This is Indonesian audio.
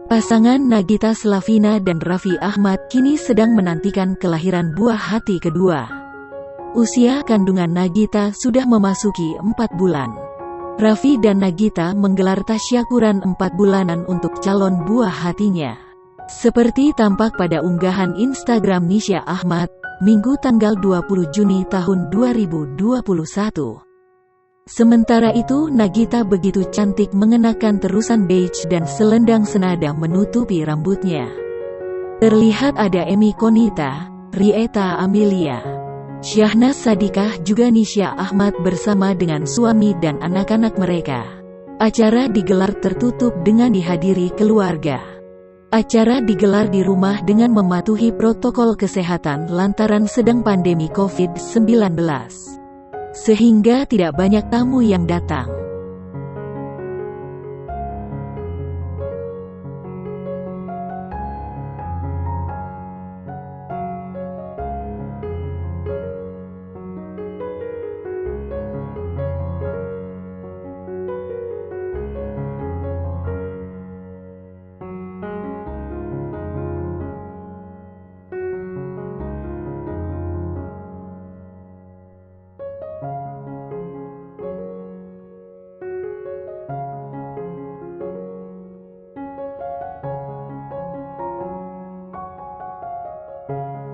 Pasangan Nagita Slavina dan Raffi Ahmad kini sedang menantikan kelahiran buah hati kedua. Usia kandungan Nagita sudah memasuki 4 bulan. Raffi dan Nagita menggelar tasyakuran 4 bulanan untuk calon buah hatinya. Seperti tampak pada unggahan Instagram Nisha Ahmad, Minggu tanggal 20 Juni tahun 2021. Sementara itu Nagita begitu cantik mengenakan terusan beige dan selendang senada menutupi rambutnya. Terlihat ada Emi Konita, Rieta Amelia, Syahnaz Sadiqah juga Nisha Ahmad bersama dengan suami dan anak-anak mereka. Acara digelar tertutup dengan dihadiri keluarga. Acara digelar di rumah dengan mematuhi protokol kesehatan lantaran sedang pandemi COVID-19. Sehingga tidak banyak tamu yang datang.